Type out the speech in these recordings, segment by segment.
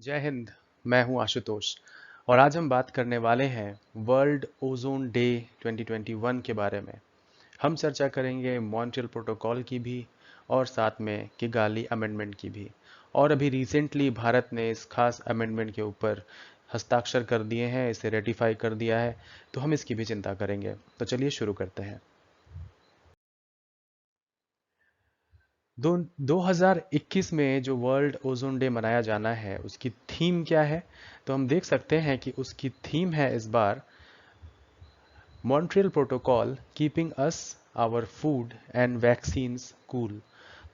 जय हिंद। मैं हूं आशुतोष और आज हम बात करने वाले हैं वर्ल्ड ओजोन डे 2021 के बारे में। हम चर्चा करेंगे मॉन्ट्रियल प्रोटोकॉल की भी और साथ में किगाली अमेंडमेंट की भी। और अभी रिसेंटली भारत ने इस खास अमेंडमेंट के ऊपर हस्ताक्षर कर दिए हैं, इसे रेटिफाई कर दिया है, तो हम इसकी भी चिंता करेंगे। तो चलिए शुरू करते हैं। 2021 में जो वर्ल्ड ओजोन डे मनाया जाना है उसकी थीम क्या है? तो हम देख सकते हैं कि उसकी थीम है इस बार Montreal protocol keeping us our food and vaccines cool.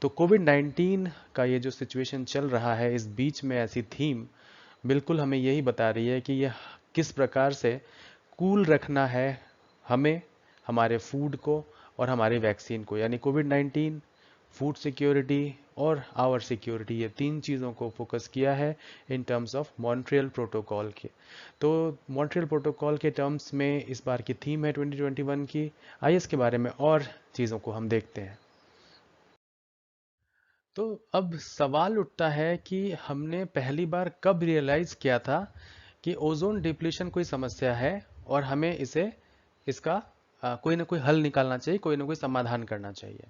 तो कोविड 19 का ये जो सिचुएशन चल रहा है, इस बीच में ऐसी थीम बिल्कुल हमें यही बता रही है कि ये किस प्रकार से कूल रखना है हमें, हमारे फूड को और हमारी वैक्सीन को। यानी कोविड 19, फूड सिक्योरिटी और आवर सिक्योरिटी, ये तीन चीज़ों को फोकस किया है in terms of Montreal protocol के। तो मॉन्ट्रियल प्रोटोकॉल के टर्म्स में इस बार की थीम है 2021 की। आइए इसके बारे में और चीज़ों को हम देखते हैं। तो अब सवाल उठता है कि हमने पहली बार कब रियलाइज किया था कि ओजोन डिप्लीशन कोई समस्या है और हमें इसे इसका कोई ना कोई हल निकालना चाहिए, कोई ना कोई समाधान करना चाहिए।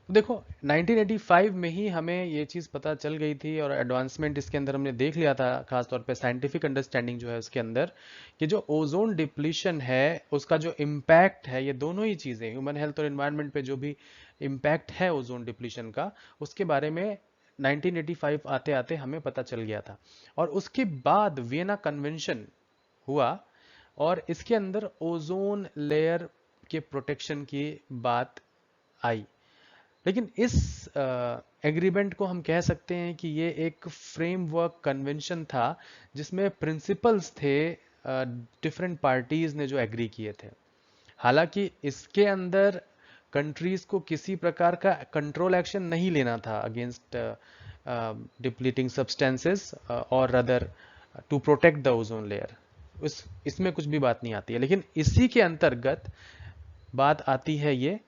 तो देखो 1985 में ही हमें ये चीज़ पता चल गई थी और एडवांसमेंट इसके अंदर हमने देख लिया था, खासतौर पे साइंटिफिक अंडरस्टैंडिंग जो है उसके अंदर, कि जो ओजोन डिप्लीशन है उसका जो इम्पैक्ट है, ये दोनों ही चीज़ें ह्यूमन हेल्थ और एनवायरनमेंट पे जो भी इम्पैक्ट है ओजोन डिप्लीशन का, उसके बारे में 1985 आते आते हमें पता चल गया था। और उसके बाद वियना कन्वेंशन हुआ और इसके अंदर ओजोन लेयर के प्रोटेक्शन की बात आई। लेकिन इस एग्रीमेंट को हम कह सकते हैं कि ये एक फ्रेमवर्क कन्वेंशन था जिसमें प्रिंसिपल्स थे, डिफरेंट पार्टीज ने जो एग्री किए थे। हालांकि इसके अंदर कंट्रीज को किसी प्रकार का कंट्रोल एक्शन नहीं लेना था अगेंस्ट डिप्लीटिंग सब्सटेंसेस और other to protect the ozone layer. इसमें कुछ भी बात नहीं आती है, लेकिन इसी के अंतर्गत बात आती है ये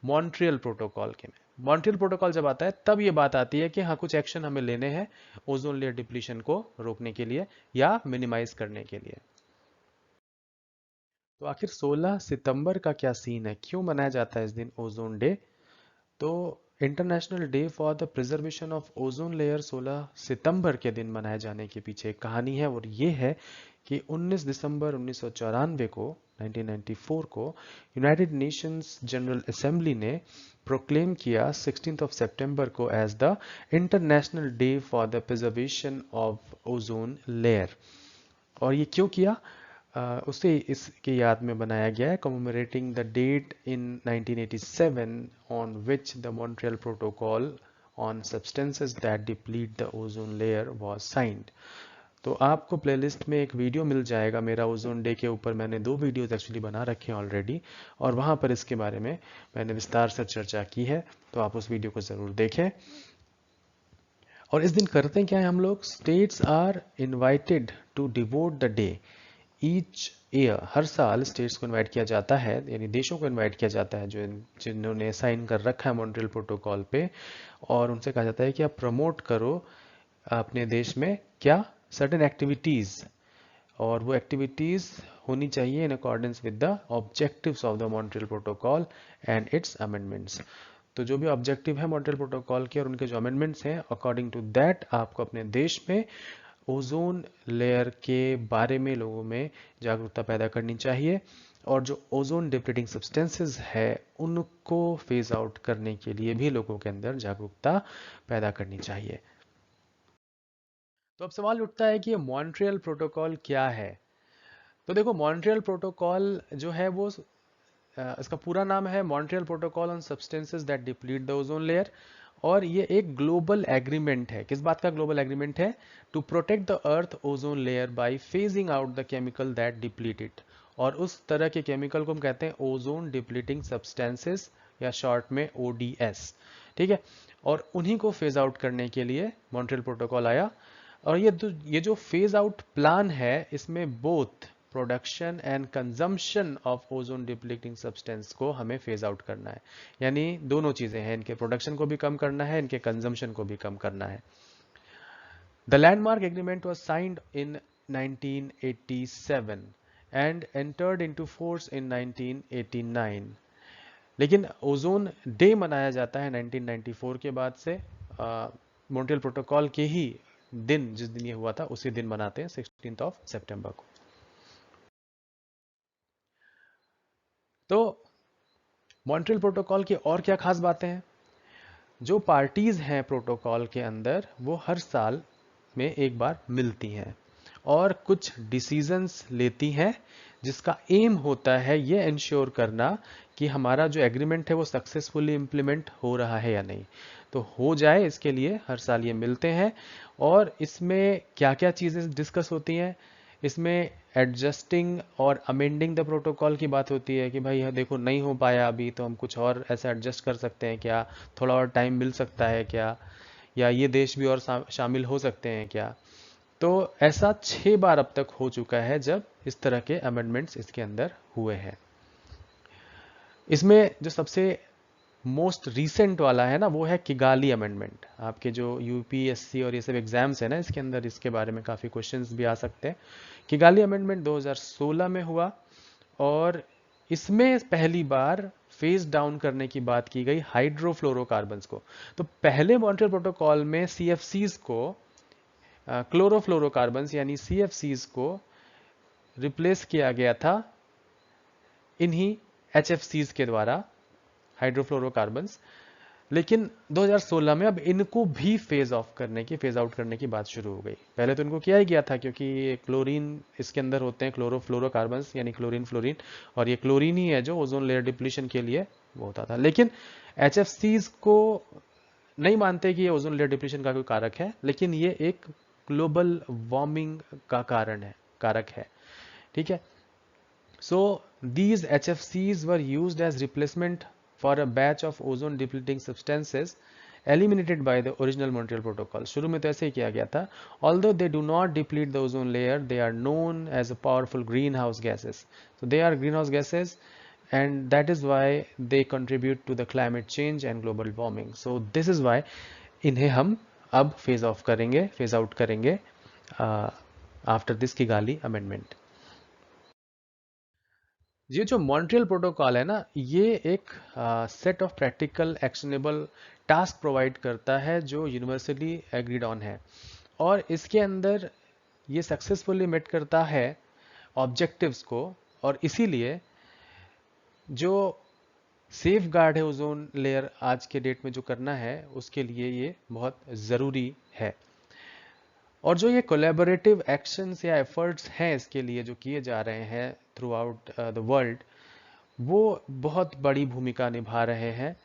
मॉन्ट्रियल प्रोटोकॉल के में। मॉन्ट्रियल प्रोटोकॉल जब आता है तब ये बात आती है कि हाँ, कुछ एक्शन हमें लेने हैं ओजोन लेयर डिप्लीशन को रोकने के लिए या मिनिमाइज करने के लिए। तो आखिर 16 सितंबर का क्या सीन है, क्यों मनाया जाता है इस दिन ओजोन डे? तो international day for the preservation of ozone layer 16 सितंबर के दिन मनाए जाने के पीछे एक कहानी है, और ये है कि 19 दिसंबर 1994 को 1994 को यूनाइटेड नेशंस जनरल असेंबली ने प्रोक्लेम किया 16 ऑफ सितंबर को as the international day for the preservation of ozone layer. और ये क्यों किया? उसे इसकी याद में बनाया गया है, commemorating the date in 1987 on which the Montreal protocol on substances that deplete the ozone layer was signed. तो आपको प्लेलिस्ट में एक वीडियो मिल जाएगा मेरा ओजोन डे के ऊपर। मैंने दो वीडियोस एक्चुअली बना रखे हैं ऑलरेडी, और वहाँ पर इसके बारे में मैंने विस्तार से चर्चा की है, तो आप उस वीडियो को ज़रूर देखें। और इस दिन करते क्या है हम लोग? States are invited to devote the day each year. हर साल स्टेट्स को इनवाइट किया जाता है, यानी देशों को इनवाइट किया जाता है जो जिन्होंने साइन कर रखा है मॉन्ट्रियल प्रोटोकॉल पे, और उनसे कहा जाता है कि आप प्रमोट करो अपने देश में क्या, सर्टेन एक्टिविटीज। और वो एक्टिविटीज होनी चाहिए in accordance with the objectives of the Montreal protocol and it's amendments. तो जो भी ऑब्जेक्टिव है मॉन्ट्रियल प्रोटोकॉल के और उनके जो अमेंडमेंट्स हैं, अकॉर्डिंग टू दैट आपको अपने देश में ओजोन लेयर के बारे में लोगों में जागरूकता पैदा करनी चाहिए, और जो ओजोन डिप्लीटिंग सब्सटेंसेस है उनको फेज आउट करने के लिए भी लोगों के अंदर जागरूकता पैदा करनी चाहिए। तो अब सवाल उठता है कि ये मॉन्ट्रियल प्रोटोकॉल क्या है? तो देखो, मॉन्ट्रियल प्रोटोकॉल जो है वो इसका पूरा नाम है Montreal protocol on substances that deplete the ozone layer. और ये एक ग्लोबल एग्रीमेंट है। किस बात का ग्लोबल एग्रीमेंट है? To protect the earth ozone layer by phasing out the chemical that deplete it. और उस तरह के केमिकल को हम कहते हैं ओजोन डिप्लीटिंग सब्सटेंसेस, या शॉर्ट में ओडीएस। ठीक है, और उन्हीं को फेज आउट करने के लिए मॉन्ट्रियल प्रोटोकॉल आया। और ये जो फेज आउट प्लान है, इसमें both production and consumption of ozone depleting substance को हमें फेज आउट करना है। यानी दोनों चीजें हैं, इनके प्रोडक्शन को भी कम करना है, इनके कंजम्पशन को भी कम करना है। The landmark agreement was signed in 1987 and entered into force in 1989. लेकिन ओजोन डे मनाया जाता है 1994 के बाद से, मॉन्ट्रियल प्रोटोकॉल के ही दिन, जिस दिन ये हुआ था उसी दिन मनाते हैं, 16 सितंबर को। तो मॉन्ट्रियल प्रोटोकॉल की और क्या खास बातें हैं? जो पार्टीज हैं प्रोटोकॉल के अंदर, वो हर साल में एक बार मिलती हैं और कुछ डिसीजंस लेती हैं, जिसका एम होता है ये इंश्योर करना कि हमारा जो एग्रीमेंट है वो सक्सेसफुली इम्प्लीमेंट हो रहा है या नहीं। तो हो जाए इसके लिए हर साल ये मिलते हैं। और इसमें क्या क्या चीज़ें डिस्कस होती हैं? इसमें एडजस्टिंग और अमेंडिंग द प्रोटोकॉल की बात होती है कि भाई यह देखो नहीं हो पाया अभी, तो हम कुछ और ऐसा एडजस्ट कर सकते हैं क्या, थोड़ा और टाइम मिल सकता है क्या, या ये देश भी और शामिल हो सकते हैं क्या। तो ऐसा 6 बार अब तक हो चुका है जब इस तरह के अमेंडमेंट्स इसके अंदर हुए हैं। इसमें जो सबसे मोस्ट रीसेंट वाला है ना, वो है किगाली अमेंडमेंट। आपके जो यूपीएससी और ये सब एग्जाम्स है ना, इसके अंदर इसके बारे में काफ़ी क्वेश्चंस भी आ सकते हैं। किगाली अमेंडमेंट 2016 में हुआ और इसमें पहली बार फेज डाउन करने की बात की गई हाइड्रोफ्लोरोकार्बन्स को। तो पहले मॉन्ट्रियल प्रोटोकॉल में सीएफसीज को, क्लोरोफ्लोरोकार्बन्स यानी सीएफसीज को रिप्लेस किया गया था इन्हीं एचएफसीज के द्वारा, हाइड्रोफ्लोरोकार्बन्स। लेकिन 2016 में अब इनको भी फेज आउट करने की बात शुरू हो गई। पहले तो इनको किया ही गया था क्योंकि ये क्लोरीन इसके अंदर होते हैं, क्लोरोफ्लोरोकार्बन्स यानी क्लोरीन फ्लोरीन, और ये क्लोरीन ही है जो ओजोन लेयर डिप्लीशन के लिए वो होता था। लेकिन एचएफसीज को नहीं मानते कि ये ओजोन लेयर डिप्लीशन का कोई कारक है, लेकिन ये एक ग्लोबल वार्मिंग का कारक है। ठीक है। So these HFCs were used as replacement for a batch of ozone depleting substances eliminated by the original Montreal Protocol. शुरू में तो ऐसे ही किया गया था। Although they do not deplete the ozone layer, they are known as a powerful greenhouse gases. So they are greenhouse gases, and that is why they contribute to the climate change and global warming. So this is why इन्हें हम अब phase of करेंगे, phase out करेंगे after this Kigali amendment. ये जो Montreal protocol है ना, ये एक set of practical actionable task provide करता है जो यूनिवर्सली एग्रीड ऑन है, और इसके अंदर ये सक्सेसफुली मेट करता है ऑब्जेक्टिव्स को। और इसीलिए जो सेफ गार्ड है ओजोन लेयर आज के डेट में जो करना है, उसके लिए ये बहुत ज़रूरी है। और जो ये कोलैबोरेटिव एक्शंस या एफर्ट्स हैं इसके लिए जो किए जा रहे हैं थ्रू आउट द वर्ल्ड, वो बहुत बड़ी भूमिका निभा रहे हैं,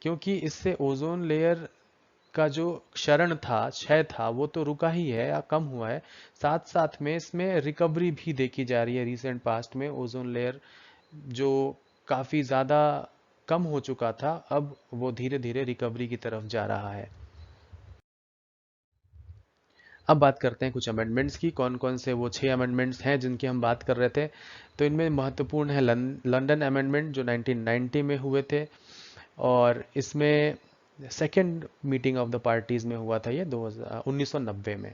क्योंकि इससे ओजोन लेयर का जो क्षय था वो तो रुका ही है या कम हुआ है, साथ साथ में इसमें रिकवरी भी देखी जा रही है। रिसेंट पास्ट में ओजोन लेयर जो काफ़ी ज़्यादा कम हो चुका था, अब वो धीरे धीरे रिकवरी की तरफ जा रहा है। अब बात करते हैं कुछ अमेंडमेंट्स की, कौन कौन से वो 6 अमेंडमेंट्स हैं जिनकी हम बात कर रहे थे। तो इनमें महत्वपूर्ण है लंदन अमेंडमेंट जो 1990 में हुए थे, और इसमें second meeting of the parties में हुआ था ये 1990 में।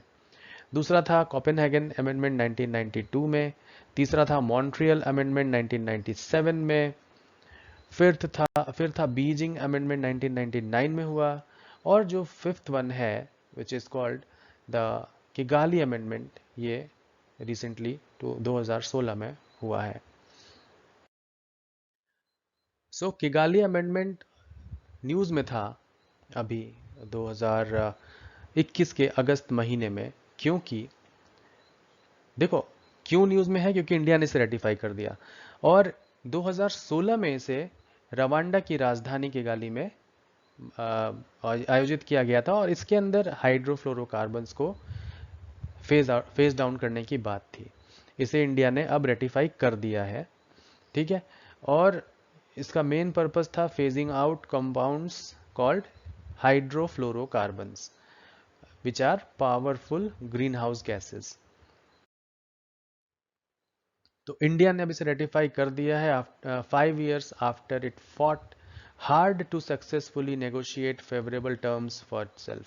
दूसरा था कोपेनहेगन अमेंडमेंट 1992 में। तीसरा था मॉन्ट्रियल अमेंडमेंट 1997 में। फिर था बीजिंग अमेंडमेंट 1999 में हुआ। और जो फिफ्थ वन है which is called the Kigali amendment, ये रिसेंटली 2016 में हुआ है। सो किगाली अमेंडमेंट न्यूज़ में था अभी 2021 के अगस्त महीने में, क्योंकि देखो क्यों न्यूज़ में है, क्योंकि इंडिया ने इसे रेटिफाई कर दिया और 2016 में इसे रवांडा की राजधानी किगाली में आयोजित किया गया था, और इसके अंदर हाइड्रोफ्लोरोकार्बन्स को फेज डाउन करने की बात थी। इसे इंडिया ने अब रेटिफाई कर दिया है। ठीक है। और इसका मेन पर्पस था phasing out compounds called hydrofluorocarbons which are powerful greenhouse gases. तो इंडिया ने अब इसे रेटिफाई कर दिया है 5 years after it fought hard to successfully negotiate favourable terms for itself।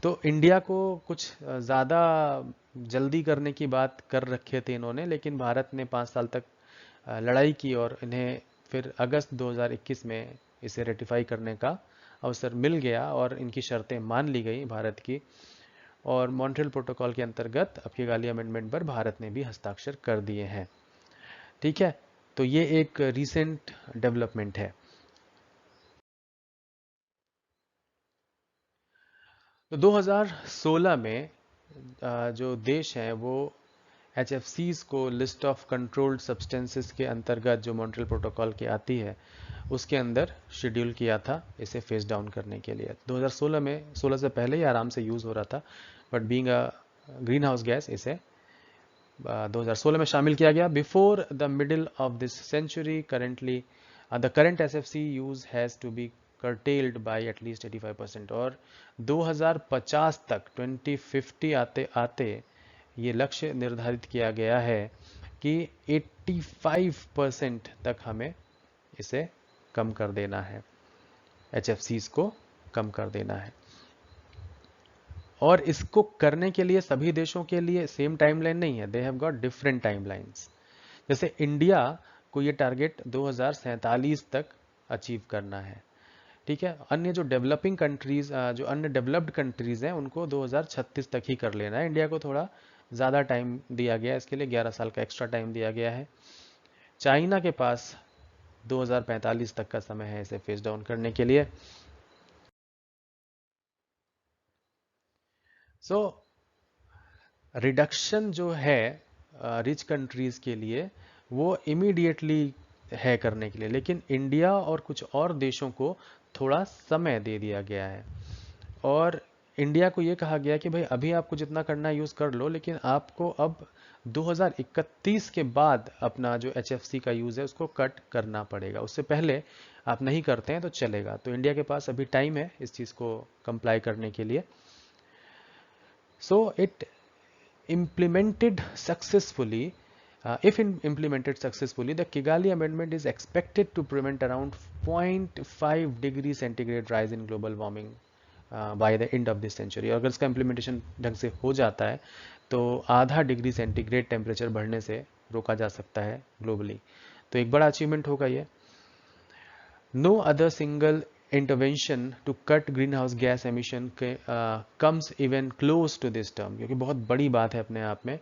तो इंडिया को कुछ ज़्यादा जल्दी करने की बात कर रखे थे इन्होंने, लेकिन भारत ने 5 साल तक लड़ाई की और इन्हें फिर अगस्त 2021 में इसे रेटिफाई करने का अवसर मिल गया और इनकी शर्तें मान ली गई भारत की। और मॉन्ट्रियल प्रोटोकॉल के अंतर्गत अब किगाली अमेंडमेंट पर भारत ने भी हस्ताक्षर कर दिए हैं। ठीक है, तो ये एक रीसेंट डेवलपमेंट है। तो 2016 में जो देश हैं वो HFCs को लिस्ट ऑफ कंट्रोल्ड सब्सटेंसेस के अंतर्गत जो मॉन्ट्रियल प्रोटोकॉल की आती है उसके अंदर शेड्यूल किया था इसे फेस डाउन करने के लिए। 2016 में, 16 से पहले ही आराम से यूज़ हो रहा था, but being a greenhouse gas इसे 2016 में शामिल किया गया। Before the middle of this century currently the current SFC use has to be curtailed by at least 85%। और 2050 तक 2050 आते आते ये लक्ष्य निर्धारित किया गया है कि 85% तक हमें इसे कम कर देना है, HFCs को कम कर देना है। और इसको करने के लिए सभी देशों के लिए सेम टाइमलाइन नहीं है, they have got different timelines. जैसे इंडिया को ये टारगेट 2047 तक अचीव करना है। ठीक है, अन्य जो डेवलपिंग कंट्रीज, जो अन्य डेवलप्ड कंट्रीज हैं उनको 2036 तक ही कर लेना है। इंडिया को थोड़ा ज़्यादा टाइम दिया गया है, इसके लिए 11 साल का एक्स्ट्रा टाइम दिया गया है। चाइना के पास 2045 तक का समय है इसे फेस डाउन करने के लिए। सो रिडक्शन जो है रिच कंट्रीज के लिए वो इमीडिएटली है करने के लिए, लेकिन इंडिया और कुछ और देशों को थोड़ा समय दे दिया गया है। और इंडिया को ये कहा गया कि भाई अभी आपको जितना करना है यूज़ कर लो, लेकिन आपको अब 2031 के बाद अपना जो HFC का यूज़ है उसको कट करना पड़ेगा। उससे पहले आप नहीं करते हैं तो चलेगा। तो इंडिया के पास अभी टाइम है इस चीज़ को कंप्लाई करने के लिए। So it implemented successfully, if implemented successfully, the Kigali Amendment is expected to prevent around 0.5 degree centigrade rise in global warming by the end of this century। अगर इसका implementation ढंग से हो जाता है तो आधा डिग्री सेंटीग्रेड टेम्परेचर बढ़ने से रोका जा सकता है ग्लोबली। तो एक बड़ा अचीवमेंट होगा ये। No other single intervention to cut greenhouse gas emission comes even close to this term, क्योंकि बहुत बड़ी बात है अपने आप में।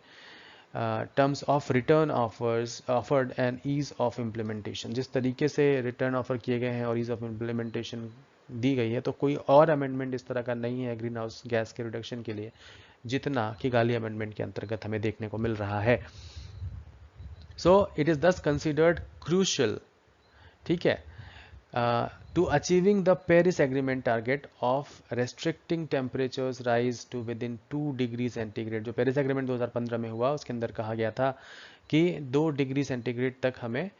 Terms of return offers offered and ease of implementation, जिस तरीके से रिटर्न ऑफर किए गए हैं और ईज ऑफ इम्प्लीमेंटेशन दी गई है, तो कोई और अमेंडमेंट इस तरह का नहीं है ग्रीन हाउस गैस के रिडक्शन के लिए जितना किगाली अमेंडमेंट के अंतर्गत हमें देखने को मिल रहा है। सो इट इज दस कंसिडर्ड क्रूशियल, ठीक है, to achieving the Paris Agreement target of restricting temperatures rise to within 2 degree centigrade. जो पेरिस एग्रीमेंट 2015 में हुआ उसके अंदर कहा गया था कि 2 डिग्री सेंटीग्रेड तक हमें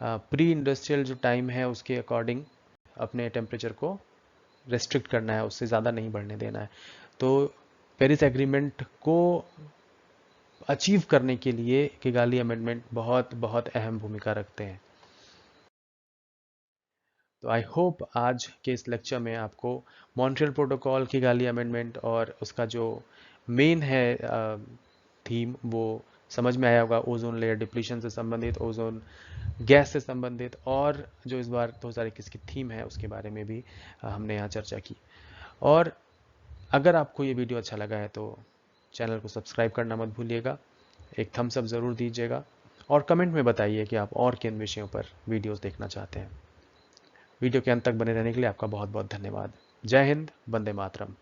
प्री इंडस्ट्रियल जो टाइम है उसके अकॉर्डिंग अपने टेम्परेचर को रेस्ट्रिक्ट करना है, उससे ज़्यादा नहीं बढ़ने देना है। तो पेरिस एग्रीमेंट को अचीव करने के लिए किगाली अमेंडमेंट बहुत बहुत अहम भूमिका रखते हैं। तो आई होप आज के इस लेक्चर में आपको मॉन्ट्रियल प्रोटोकॉल, किगाली अमेंडमेंट और उसका जो मेन है थीम वो समझ में आया होगा। ओजोन लेयर डिप्लीशन से संबंधित, ओजोन गैस से संबंधित, और जो इस बार 2021 की थीम है उसके बारे में भी हमने यहाँ चर्चा की। और अगर आपको ये वीडियो अच्छा लगा है तो चैनल को सब्सक्राइब करना मत भूलिएगा, एक थम्स अप ज़रूर दीजिएगा और कमेंट में बताइए कि आप और किन विषयों पर वीडियोस देखना चाहते हैं। वीडियो के अंत तक बने रहने के लिए आपका बहुत बहुत धन्यवाद। जय हिंद, वंदे मातरम।